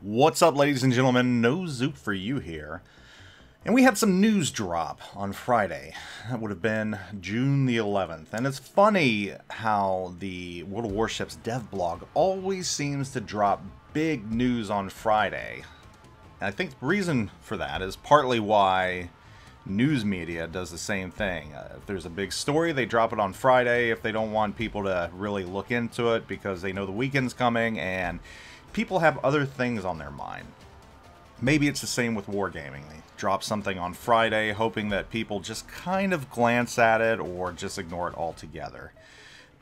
What's up, ladies and gentlemen? NoZoupForYou here. And we had some news drop on Friday. That would have been June the 11th. And it's funny how the World of Warships dev blog always seems to drop big news on Friday. And I think the reason for that is partly why news media does the same thing. If there's a big story, they drop it on Friday if they don't want people to really look into it because they know the weekend's coming and people have other things on their mind. Maybe it's the same with Wargaming. They drop something on Friday hoping that people just kind of glance at it or just ignore it altogether.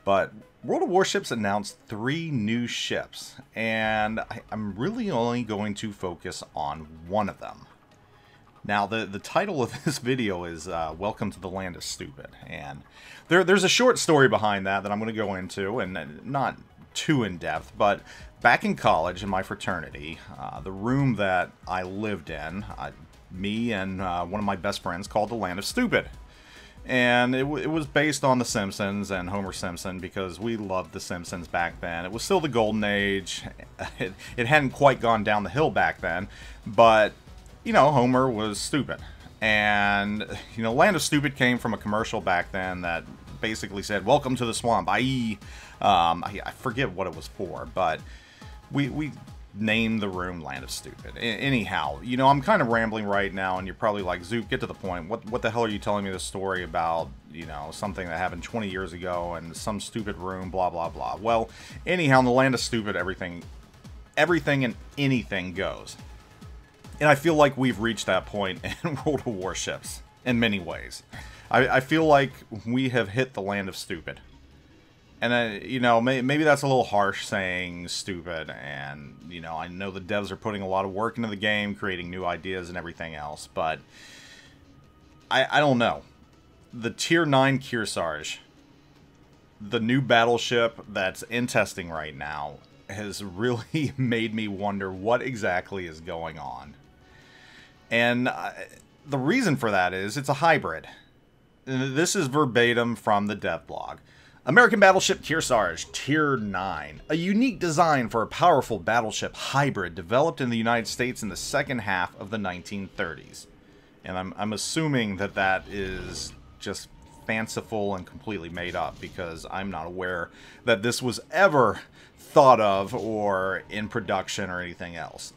But World of Warships announced 3 new ships, and I'm really only going to focus on one of them. Now, the title of this video is Welcome to the Land of Stupid, and there's a short story behind that I'm going to go into, and not too in-depth, but back in college in my fraternity, the room that I lived in, me and one of my best friends called the Land of Stupid. And it was based on The Simpsons and Homer Simpson because we loved The Simpsons back then. It was still the golden age. It hadn't quite gone down the hill back then, but, you know, Homer was stupid. And, you know, Land of Stupid came from a commercial back then that basically said, "Welcome to the swamp," i.e., I forget what it was for, but we named the room Land of Stupid. Anyhow, you know, I'm kind of rambling right now, and you're probably like, "Zoop, get to the point. What the hell are you telling me this story about, you know, something that happened 20 years ago and some stupid room, blah, blah, blah." Well, anyhow, in the Land of Stupid, everything and anything goes. And I feel like we've reached that point in World of Warships in many ways. I feel like we have hit the Land of Stupid. And, you know, maybe that's a little harsh saying stupid, and, you know, I know the devs are putting a lot of work into the game, creating new ideas and everything else, but I don't know. The Tier 9 Kearsarge, the new battleship that's in testing right now, has really made me wonder what exactly is going on. And the reason for that is it's a hybrid. This is verbatim from the dev blog. American battleship Kearsarge, Tier 9. A unique design for a powerful battleship hybrid developed in the United States in the second half of the 1930s. And I'm assuming that that is just fanciful and completely made up because I'm not aware that this was ever thought of or in production or anything else.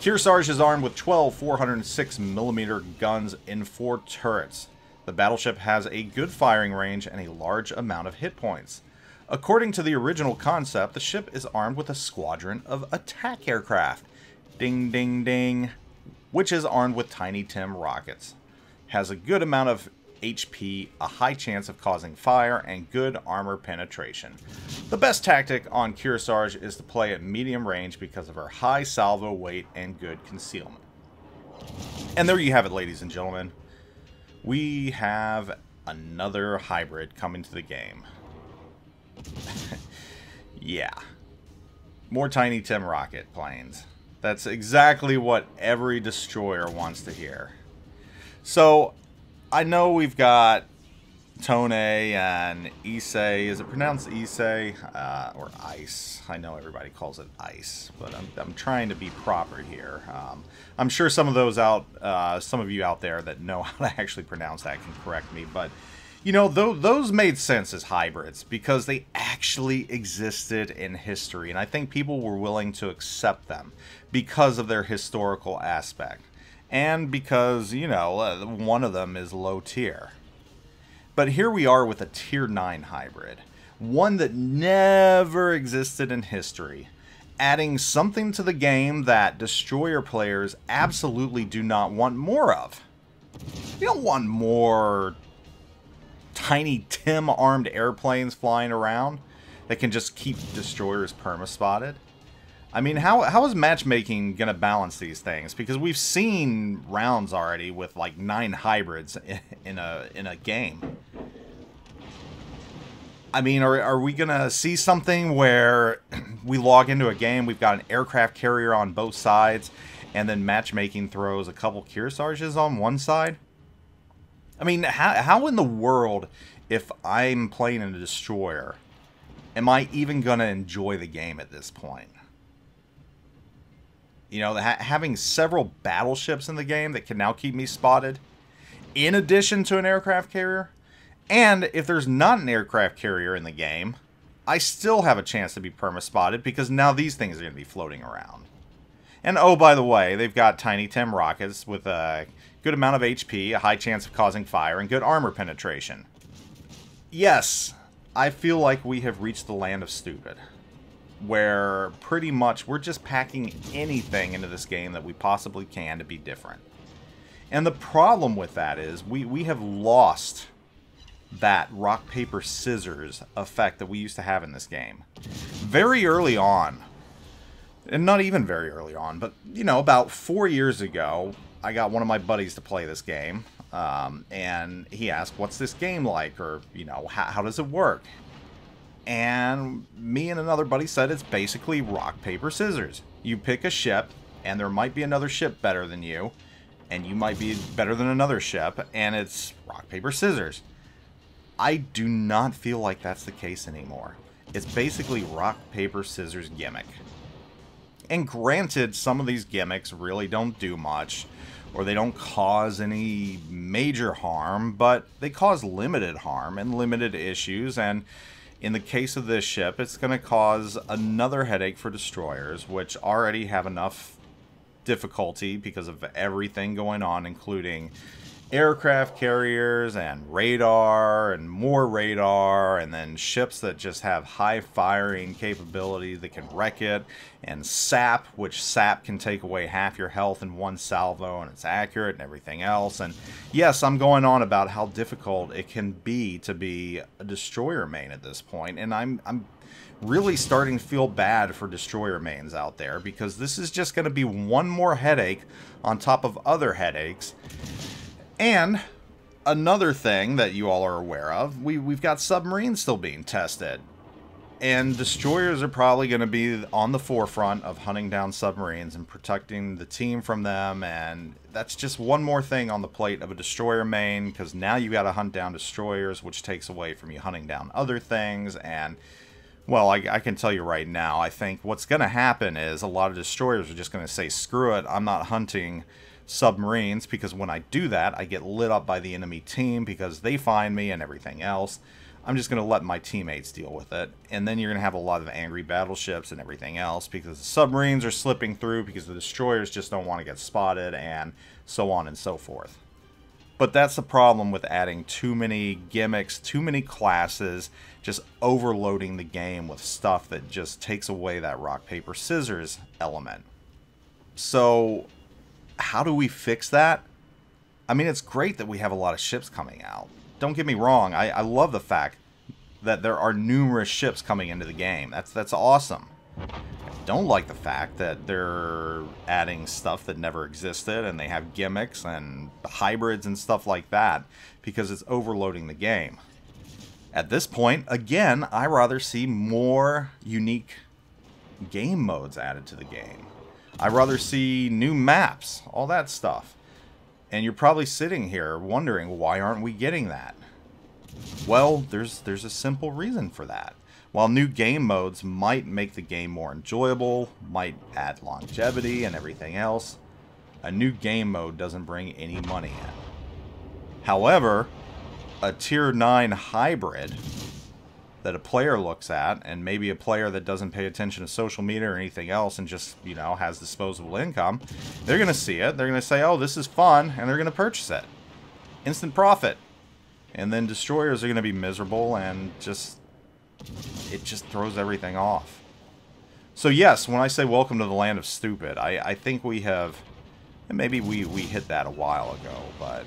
Kearsarge is armed with 12 406mm guns in 4 turrets. The battleship has a good firing range and a large amount of hit points. According to the original concept, the ship is armed with a squadron of attack aircraft, ding ding ding, which is armed with Tiny Tim rockets. Has a good amount of HP, a high chance of causing fire, and good armor penetration. The best tactic on Kearsarge is to play at medium range because of her high salvo weight and good concealment. And there you have it, ladies and gentlemen. We have another hybrid coming to the game. Yeah. More Tiny Tim rocket planes. That's exactly what every destroyer wants to hear. So, I know we've got Tone and Ise. Is it pronounced Ise? Or Ice? I know everybody calls it Ice, but I'm trying to be proper here. I'm sure some of you out there that know how to actually pronounce that can correct me, but you know, those made sense as hybrids because they actually existed in history, and I think people were willing to accept them because of their historical aspect, and because, you know, one of them is low tier. But here we are with a Tier 9 hybrid, one that never existed in history, adding something to the game that destroyer players absolutely do not want more of. You don't want more Tiny Tim armed airplanes flying around that can just keep destroyers perma-spotted. I mean, how is matchmaking going to balance these things? Because we've seen rounds already with like 9 hybrids in a game. I mean, are we going to see something where we log into a game, we've got an aircraft carrier on both sides, and then matchmaking throws a couple Kearsarges on one side? I mean, how in the world, if I'm playing in a destroyer, am I even going to enjoy the game at this point? You know, having several battleships in the game that can now keep me spotted, in addition to an aircraft carrier. And if there's not an aircraft carrier in the game, I still have a chance to be perma-spotted because now these things are going to be floating around. And oh, by the way, they've got Tiny Tim rockets with a good amount of HP, a high chance of causing fire, and good armor penetration. Yes, I feel like we have reached the land of stupid, where pretty much we're just packing anything into this game that we possibly can to be different. And the problem with that is we have lost that rock, paper, scissors effect that we used to have in this game. Very early on, and not even very early on, but, you know, about 4 years ago, I got one of my buddies to play this game, and he asked, what's this game like, or, you know, how does it work? And me and another buddy said it's basically rock, paper, scissors. You pick a ship, and there might be another ship better than you, and you might be better than another ship, and it's rock, paper, scissors. I do not feel like that's the case anymore. It's basically rock, paper, scissors gimmick. And granted, some of these gimmicks really don't do much, or they don't cause any major harm, but they cause limited harm and limited issues, and in the case of this ship, it's going to cause another headache for destroyers, which already have enough difficulty because of everything going on, including aircraft carriers and radar and more radar, and then ships that just have high firing capability that can wreck it, and sap, which sap can take away half your health in one salvo, and it's accurate and everything else. And yes, I'm going on about how difficult it can be to be a destroyer main at this point, and I'm really starting to feel bad for destroyer mains out there, because this is just going to be one more headache on top of other headaches. And another thing that you all are aware of, we've got submarines still being tested. And destroyers are probably going to be on the forefront of hunting down submarines and protecting the team from them. And that's just one more thing on the plate of a destroyer main, because now you got to hunt down destroyers, which takes away from you hunting down other things. And, well, I can tell you right now, I think what's going to happen is a lot of destroyers are just going to say, screw it, I'm not hunting submarines, because when I do that, I get lit up by the enemy team because they find me and everything else. I'm just going to let my teammates deal with it, and then you're going to have a lot of angry battleships and everything else because the submarines are slipping through because the destroyers just don't want to get spotted, and so on and so forth. But that's the problem with adding too many gimmicks, too many classes, just overloading the game with stuff that just takes away that rock, paper, scissors element. So how do we fix that? I mean, it's great that we have a lot of ships coming out. Don't get me wrong, I love the fact that there are numerous ships coming into the game. That's awesome. I don't like the fact that they're adding stuff that never existed, and they have gimmicks and hybrids and stuff like that, because it's overloading the game. At this point, again, I rather see more unique game modes added to the game. I'd rather see new maps, all that stuff. And you're probably sitting here wondering, why aren't we getting that? Well, there's a simple reason for that. While new game modes might make the game more enjoyable, might add longevity and everything else, a new game mode doesn't bring any money in. However, a Tier 9 hybrid that a player looks at, and maybe a player that doesn't pay attention to social media or anything else and just, you know, has disposable income, they're going to see it, they're going to say, oh, this is fun, and they're going to purchase it. Instant profit. And then destroyers are going to be miserable, and it just throws everything off. So yes, when I say welcome to the land of stupid, I think we have, and maybe we hit that a while ago, but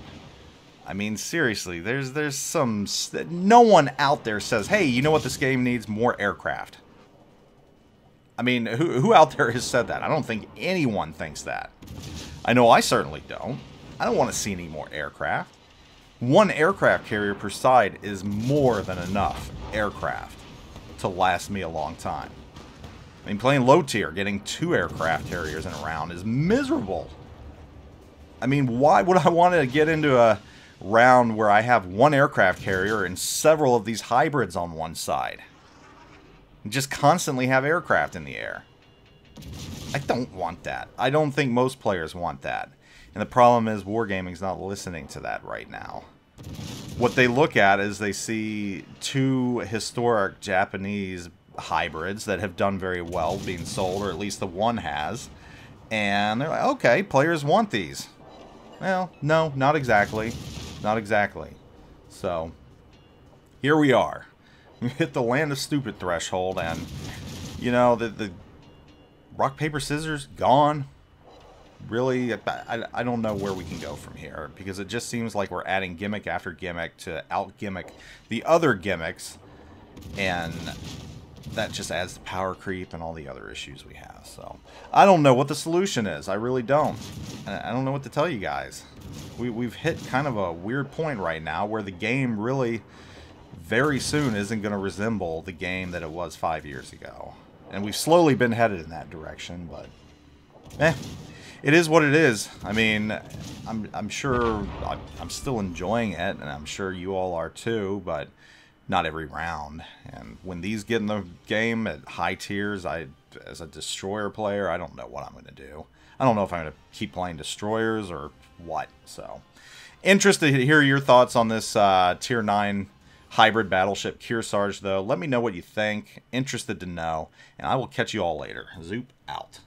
I mean, seriously, there's some... No one out there says, hey, you know what this game needs? More aircraft. I mean, who out there has said that? I don't think anyone thinks that. I know I certainly don't. I don't want to see any more aircraft. One aircraft carrier per side is more than enough aircraft to last me a long time. I mean, playing low tier, getting 2 aircraft carriers in a round is miserable. I mean, why would I want to get into a round where I have 1 aircraft carrier and several of these hybrids on one side? And just constantly have aircraft in the air. I don't want that. I don't think most players want that. And the problem is Wargaming's not listening to that right now. What they look at is they see two historic Japanese hybrids that have done very well being sold, or at least the one has. And they're like, okay, players want these. Well, no, not exactly. Not exactly. So, here we are. We hit the land of stupid threshold, and, you know, the rock, paper, scissors, gone. Really, I don't know where we can go from here, because it just seems like we're adding gimmick after gimmick to out-gimmick the other gimmicks, and that just adds to power creep and all the other issues we have. So, I don't know what the solution is. I really don't. I don't know what to tell you guys. We've hit kind of a weird point right now where the game really very soon isn't going to resemble the game that it was 5 years ago. And we've slowly been headed in that direction, but it is what it is. I mean, I'm sure I'm still enjoying it, and I'm sure you all are too, but not every round. And when these get in the game at high tiers, as a destroyer player, I don't know what I'm going to do. I don't know if I'm going to keep playing destroyers or what. So, interested to hear your thoughts on this Tier 9 hybrid battleship Kearsarge, though. Let me know what you think. Interested to know. And I will catch you all later. Zoop out.